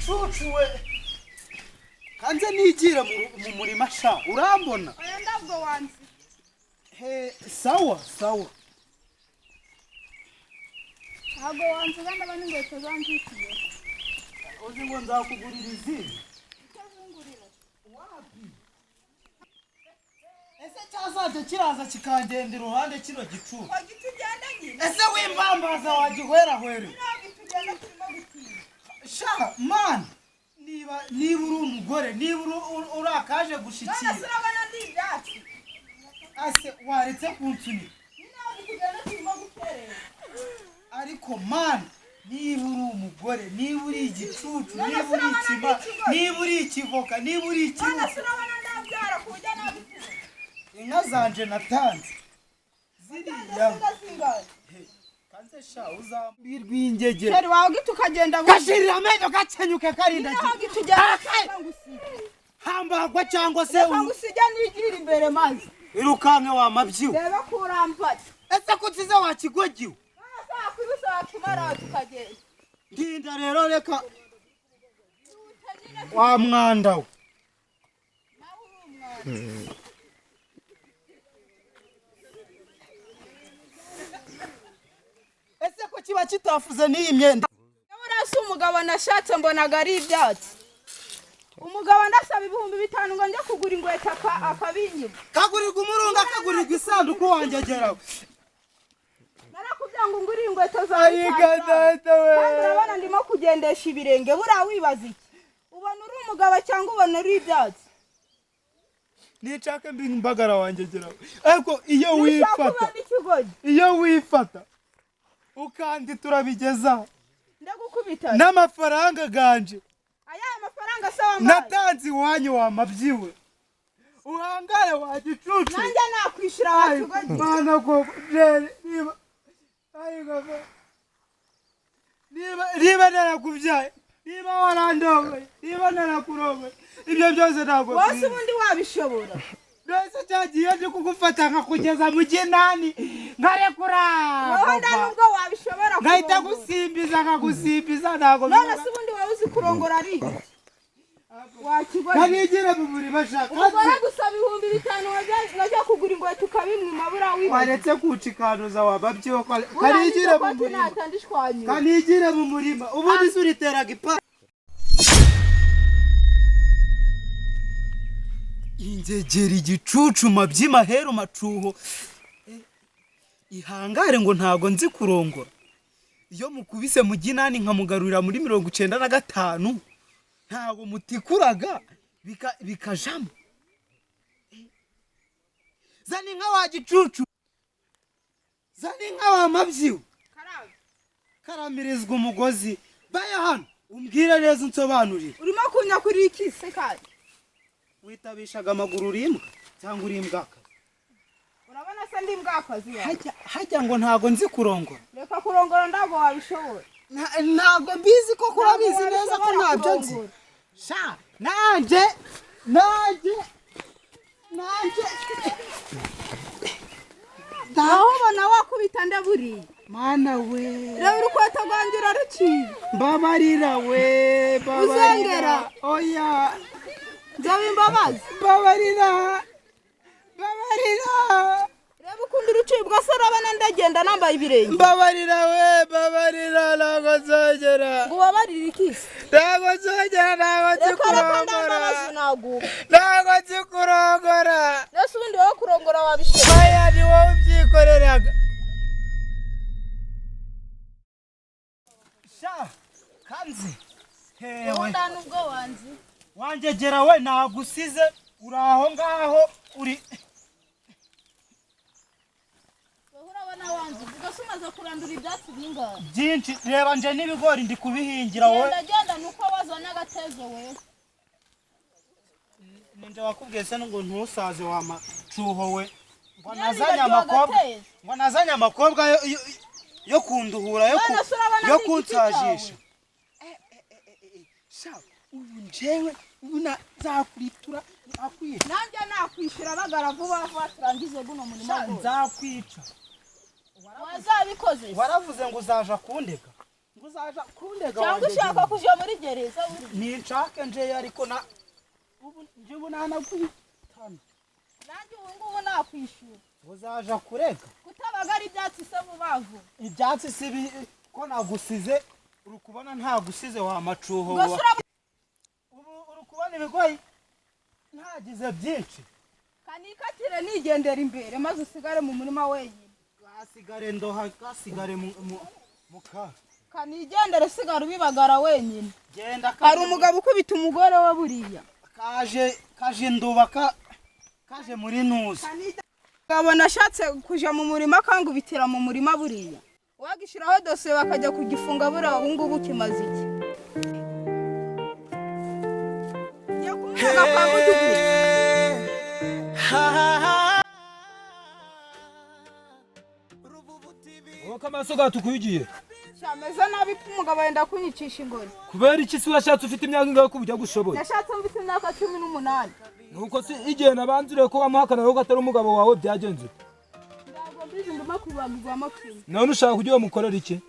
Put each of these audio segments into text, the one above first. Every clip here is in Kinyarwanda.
gicucu we kanze nigira mu murima sha urambona oya ndabwo wanzi sawa ntabwo wanzi kandi abandi ngweto zanzikiye uzi ngo nzakugurira izindi utazungurira wapi ese cyazaje kiraza kikagenda iruhande kino gicucu wagitugenda nyine ese wimbambaza wagihwera hwere ntabwo tugenda turimo gutinya sha man niba uri umugore niba urakaje gushikira none surabona ndi ibyatsi ase waretse kunsunika ntabwo tugenda turimo guterera ariko man niba uri umugore niba uri igicucu niba uri ikima niba uri ikivoka niba uri ikibuga none surabona ndabyara ku buryo nabikora inka zanje natanze ziriya kanze sha uzambirwa ingege keri wawe gitukagenda gashirira amenyo gakenyuke karinda ntabwo gitugenda hambagwa cyangwa se ngusijya nigira imbere maze irukanke wa mabyiwe reba kuramfata ese kutsize wakigogiwe ndinda rero reka wa mwanda we ese ko kiba kitafuze n'iyi myenda urasa umugabo nashatse mbonaga ari ibyatsi umugabo ndasaba 5,000 ngo njye kugura ingweto akabinyima kagurirwa umurunga kagurirwa isanduku wangegerawe narakubwira ngo nguri ingweto zawe urabona ndimo kugendesha ibirenge buriya wibaza iki ubona uri umugabo cyangwa ubona uri ibyatsi nicake mbi mbagara wangegerawe ariko iyo wifata ukandi turabigezaho ndagukubita n'amafaranga ganje ayaye mafaranga sawa natanze iwanyu wa mabyiwe uhangare wa gicucu nanjye nakwishira wakigogi mana ko niba narakubyaye niba warandogoye niba narakurogoye ibyo byose ntabwo wose ubundi wabishobora byose cyagiye ndi kugufata nkakugeza mu kinani ngarekura wowe nubwo wabishobora ngahita nkagusimbiza ntabwo none se ubundi wawe uzi kurongora ari iki wakigogi kanigire mu murima shaka ubara gusaba 5,000 ngajya kugura ingweto ukabimwima buriya wibaza waretse kucikanuza wababyiwe kanigire mu murima kanigire mu murima ubundi se uriteraga ipa ingegera igicucu mabyima hero macuho ihangare ngo ntago nzi kurongora iyo mukubise mu ginani nkamugarurira muri 95 ntago mutikuraga bikajamo zani nka wa gicucu zani nka wa mabyiwe karamirizwa umugozi baya hano umbwire neza unsobanurire urimo kunyakurira iki se kandi witabishaga amaguru urimbwa cyangwa urimbwaka urabona se ndi mbwakazi hajya ngo ntago nzi kurongora reka kurongora ndago wabishobora ntago mbizi ko kurabizi neza ko ntabyo nzi sha nanje naho ubona wakubita ndaburiye mana we reba urukweta rwanjye uraruciye mbabarira we uzengera oya nzabe imbabazi mbabarira reba ukundi urucibwa se urabona ndagenda nambaye ibirenge mbabarira we mbabarira ntago nzongera ngo ubabarire ikisi ntago nzongera ntago nzikurongora ntago nzikurongora nese ubundi wowe kurongora wabishobora aya ni wowe ubyikoreraga sha kanzi hewe nubwo wanzi wangegera we nagusize uri aho ngaho uri urabona wanzi ugasumaza kurandura ibyatsi bingahe byinshi reba nje n'ibigori ndi kubihingira wowe ndagenda nuko wazana agatezo we ninje wakubwiye se ngo ntusaze wa macuho we ngo nazanye amakobwa yo kunduhura yo kunsajisha sha ubu njewe ubu nzakuritura akwiye nanjye nakwishura bagara vuba vuba turangize guno murimo nzakwica wazabikoze waravuze ngo uzaja kundeka uzaja kundega cyangwa ushaka kuja muri gereza ninshake nje ariko na ubu nje nanakwitana nanjye ubu ngubu nakwishura uzaja kurega kutabaga ari ibyatsi se bubavu ibyatsi sibi ko nagusize urukubona nta gusize wa macuho ubu urukubona ibigoyi ntagize byinshi kanikatire nigendera imbere maze usigare mu murima wenyine gasigare ndoha gasigare mu kanigendera usigara ubibagara wenyine genda hari umugabo ukubita umugore we buriya kaje nduba kaje muri nuzi ukabona ashatse kuja mu murima akangubitira mu murima buriya wagishiraho dosiye bakajya kugifunga buriya ubu ngubu kimaze iki njya kumwega kwa mudugudu Woka amaso gatukwigiye Shameze nabi umugabo yenda kunyicisha ingoni kubera iki si washatse ufite imyaka ingahe ko bijya gushoboye nashatse mfite imyaka 18 nuko si igihe nabanzire ko bamuhakana ko atari umugabo wawe byagenze ndago bizi nduma kubagirwa amakuru none ushaka kujya mukorera iki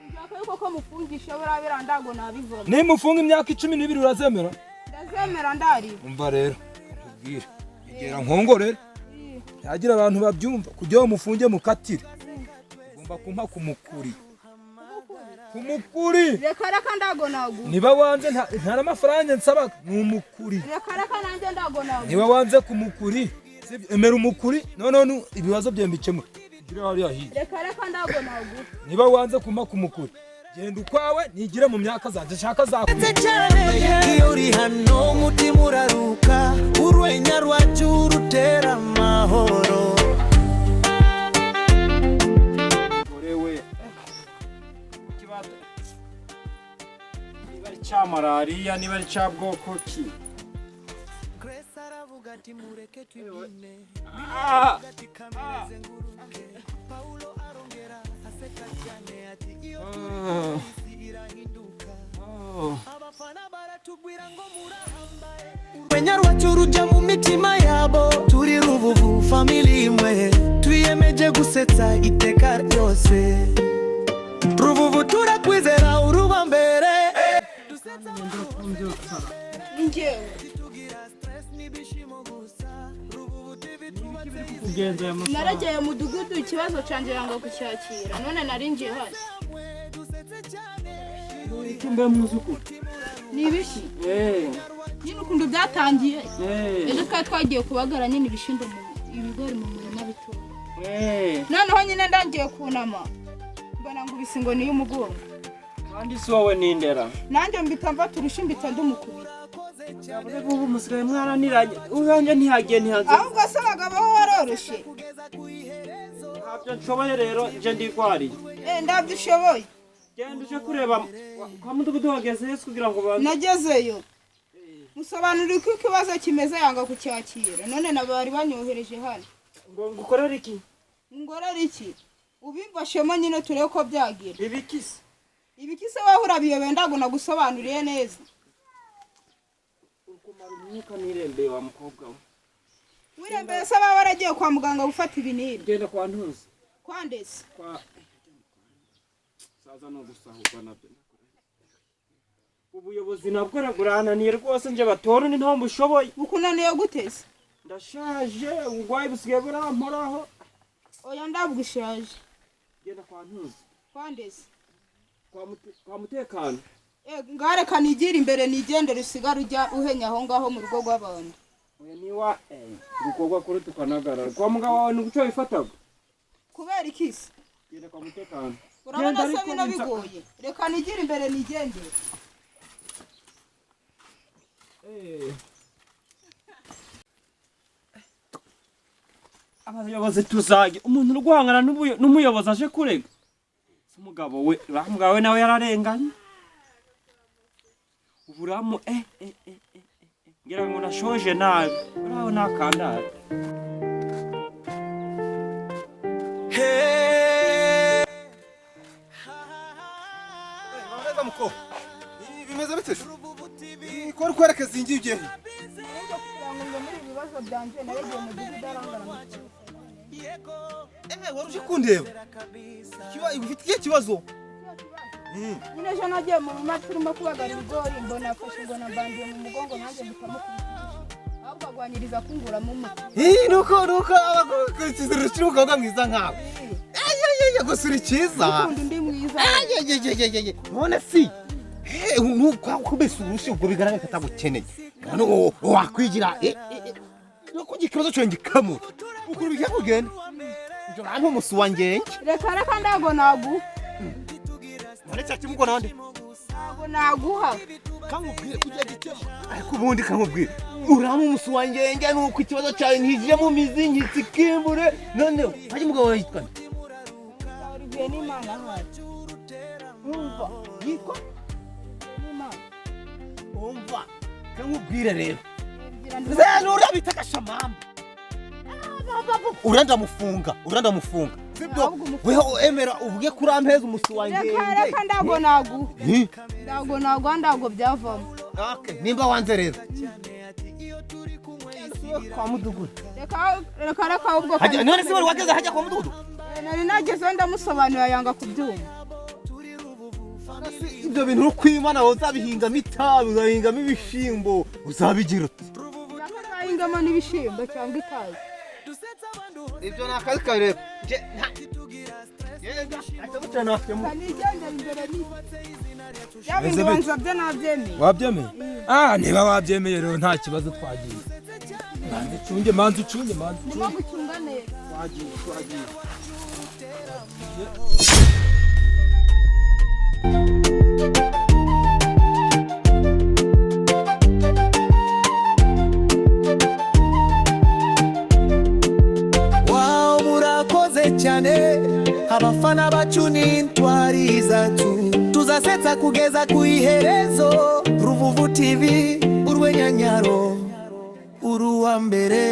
njaka yuko ko mufungisha burabira ndago nabivuga ni mufunga imyaka 12 urazemera ndazemera ndari umva rero ubwire igera nkongorere yagira abantu babyumva kujya mufunge mukatire ugomba kumpa kumukuri reka ndago nagu niba wanze nta amafaranga nsaba numukuri reka nanjye ndago nagu niba wanze kumukuri emera umukuri none ibibazo byembikemwe gira hali ahi reka ndago nagu niba wanze kumpa kumukuri genda ukwawe nigire mu myaka zanje shaka zakuru iyo uri hano mutima uraruka urwenya rwacu rutera amahoro orewe kibato niba ari cya malariya niba ari cya bwoko ki Grace aravuga ati mureke twibine ati kameze nguruke Paulo arongera aseka cyane ati iyo irahinduka abafana baratubwira ngo murahambaye urwenya rwacu rujya mu mitima yabo turi Ruvuvu family imwe twiyemeje gusetsa iteka ryose Ruvuvu turakwizera uruba mbere dusetsa njyewe narageye mu mudugudu ikibazo canje yanga kucyakira none narinjiye hano ikimbe muzuku ni ibiki nyine ukuntu byatangiye ejo twari twagiye kubagara nyine ibishimbo ibigori mu murima bitoya noneho nyine ndangiye kunama mbona ngo ibisingo ni y'umugongo kandi si wowe nindera nanjye mbita mva turushimbita ndumukubira yabuze vuba musigaye mwaraniranye uyanjye ntihagiye ahubwo se abagabo bo waroroshe ntabyo nshoboye rero nje ndigwariye ndabyo ushoboye genda uje kureba kwa mudugudu wageze Yesu kugira ngo baze nagezeyo musobanurira uko ikibazo kimeze yanga kucyakira none nabari banyohereje hano ngo ngukorere iki ngorera iki ubimfashemo nyine turebe ko byagira ibikise wahura biyobe ndago nagusobanuriye neza ukumara umwuka nirembeye wa mukobwa we wirembeye se baba baragiye kwa muganga gufata ibinini genda kwa ntuzi kwa ndese kwa saza no gusahurwa nabyo ubuyobozi nabwo ragurananiye rwose nje batora ni ntambu ushoboye ukunaniye guteze ndashaje ugwaye busigaye buramporaho oya ndabwishaje genda kwa ntuzi kwa ndese kwa mutekano ngareka nigira imbere nigendere usigara ujya uhenya aho ngaho mu rugo rw'abantu oya niwa gukorwa kuri tukanagarara kwa mugabo wawe ni gucyo bifataga kubera ikisi genda kwa mutekano urabona se bino bigoye reka nigira imbere nigendere abayobozi tuzage umuntu urwangana n'umuyobozi aje kurega umugabo we bamugabo we nawe yararenganye uburamu ngira ngo nashoje nabi uraho nakandara none muko bimeze bite ko rukwerekeza ingiye muri ibibazo byanje naregiye mu gihugu darangana wari uje kundeba ufite ikihe kibazo nyine ejo nagiye mu murima turimo kubagara ibigori mbona afashe ingona mbandiye mu mugongo nanjye mukamukubitishije ahubwo agwanyiriza kunguramo umuti nuko abakurikiza urucuruka mwiza nkawe gusa uri cyiza ukunda undi mwiza none si kubese urushi ubwo bigaragara ko atagukeneye none wakwigira no kugira ikibazo cyo ngikamo ukuri bijya kugenda ibyo nta ntumusi wanjye reka ndago nagu none cyati mugo nande ntago naguha kamubwire kujya gitema ariko ubundi kamubwire uramu umusi wanjye nuko ikibazo cyawe ntije mu mizi nkitsikimbure none haje mugabo yitwa Olivier n'Imana hacu umva yitwa n'Imana umva kamubwire rero zeno urabita gashamamba uranda mufunga sibyo weho emera uvuge kuri ampeza umusi wanjye reka ndago ndago byavamo nimba wanze rero kwa mudugudu reka ubwo none se wari wageze hajya kwa mudugudu nari nageze ndamusobanurira yanga kubyumva ibyo bintu uri kwimana uzabihingamo itabi uzahingamo ibishimbo uzabigira uti uzahingamo n'ibishimbo cyangwa itabi ibyo ni akazi kawe rero yabibanza byo nabyemeye wabyemeye niba wabyemeye rero nta kibazo twagiye manzi ucunge ndimo gucunga neza twagiye Wow, murakoze cyane abafana bacu n'intwari zacu tuzasetsa kugeza ku iherezo Ruvuvu TV urwenyanyaro uruwa mbere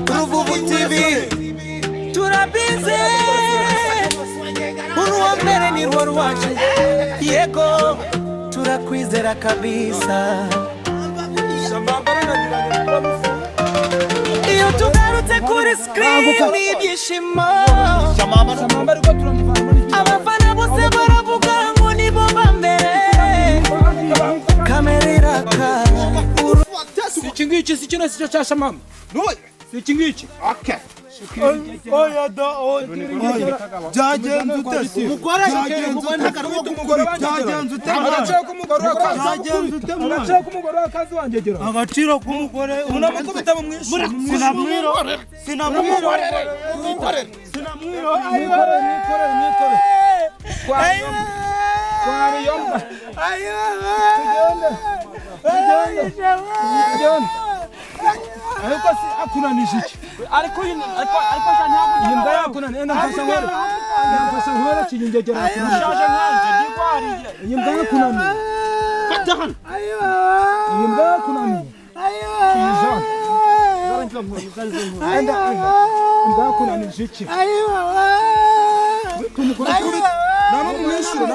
Ruvuvu TV turabize uruwa mbere ni rwo rwacu yego turakwizera kabisa iyo tugarutse kuri screen n'ibyishimo abafana bose baravuga ngo ni bo bambere kamera iraka iki ngiki si kino si cyo cyasha mama si iki ngiki oya da byagenze ute umugore byagenze ute agaciro k'umugore w'akazi byagenze ute agaciro k'umugore w'akazi wanjye gera agaciro k'umugore unamukubita mu mwishi sinamwiro twariyomba ariko si akunanije iki ariko ntabwo yakunaniye nafasha nkora kiyingegera akunanije ndigwariye imbwa yakunaniye Fatahan imbwa yakunaniye kiyizana imbwa yakunanije iki tumukora kuri namo mwishuro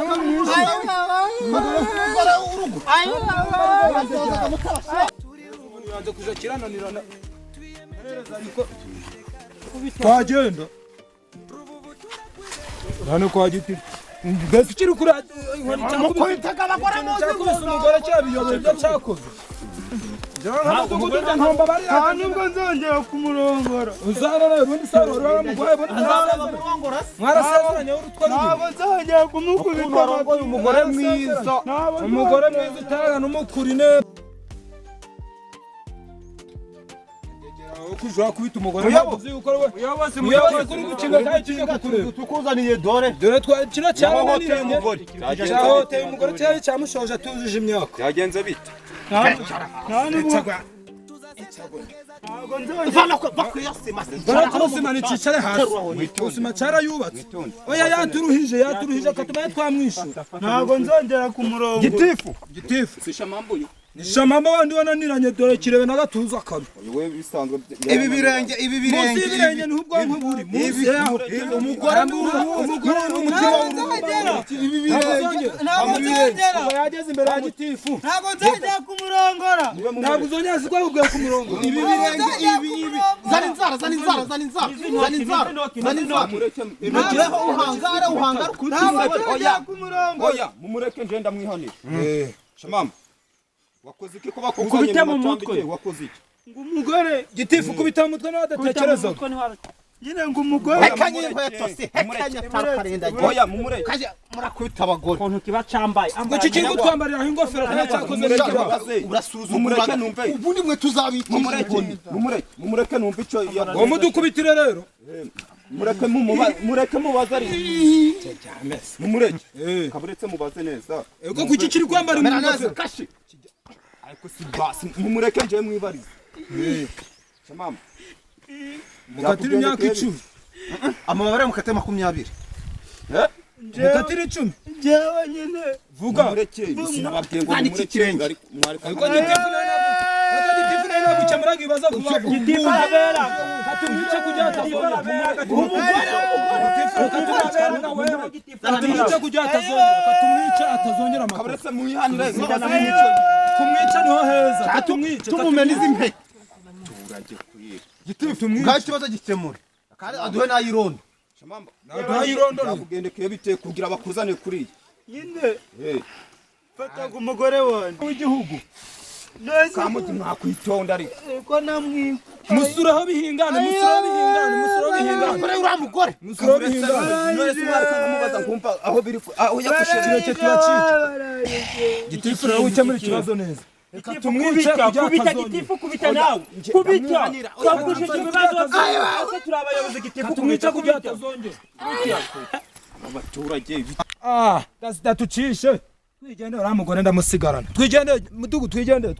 yanze kuja kirananirana twagenda nane kwa giti mbese kiri kuri mukwitaga abagore cyakubise umugore cyabiyobeye ibyo cyakoze nta nubwo nzongera kumurongora uzarara ubundi sarora waramugwaye mwarasezeranye urutwa ntabwo nzongera kumukubita umugore mwiza utanga n'umukuri neza kujura kubita umugore uzi yuko muyobozi kuri gukinga kandi kinga kukureba tukuzaniye dore kino cyabananiranye cyahoteye umugore cyari cyamushoje atujuje imyaka byagenze bite Usima nicicare hasi usima carayubatse oya yaturuhije akatuma twamwishyura ntabwo nzongera kumurongora gitifu sisha mambuye nishamama abandi bananiranye dore kirebe na gatuza kabi Wewe bisanzwe ibi birenge munsi y'ibirenge niho ubwonko buri munsi yaho umugore ibi birenge ntabwo nzongera yageze imbere ya gitifu ntabwo nzongera kumurongora ntabwo uzongera zigwa ubwiye ku murongo ibi birenge ibi zana inzara uhangara oya oya mumureke nje ndamwihanira shamama wakoze iki ko bakuzanye mu mutwe wakoze iki ngo umugore gitifu kubita mu mutwe n'adatekereza nyine ngo umugore hekanye inkweto si hekanye atakarenda oya mumureke kaje murakubita abagore kontu kiba cambaye ngo kikingo twambarira ingofero kana cyakoze urasuzuma mumureke numve ubundi mwe tuzabita mumureke numve ico ngo mudukubitire rero mureke mubaze ari mumureke kaburetse mubaze neza ego kuki kiri kwambara ingofero kashi ariko si basi mumureke nje mwibarize shamama mukatira imyaka 10 amabare mukate 20 mukatira 10 jewe nyine vuga mureke sinababwiye ngo mureke ariko ariko gitifu nayo nagucamura ngibaza kuba gitifu abera katumwica kujya atazongera katumwica kujya atazongera amakuru kaburetse muyihanire kumwica niho heza katumwica tumumeniza impeke turage kuyira gitifu ngaho ikibazo gikemure kandi aduhe nayirondo shamamba nayirondo kugendekeye bite kugira bakuzane kuri nyine fata ku mugore wanjye w'igihugu kamuti mwakwitonda ariko ko namwe musuraho bihingana kore ura mugore musuraho bihingana none simwareka ndamubaza nkumva aho biri aho yafashe kireke turacica gitifu nawe ukemura ikibazo neza reka tumwice kubita gitifu kubita nawe kubita twakushije ibibazo byose turabayobozi gitifu tumwica kujya atazongera abaturage datucishe twigendere uriya mugore ndamusigarana twigendere mudugu twigendere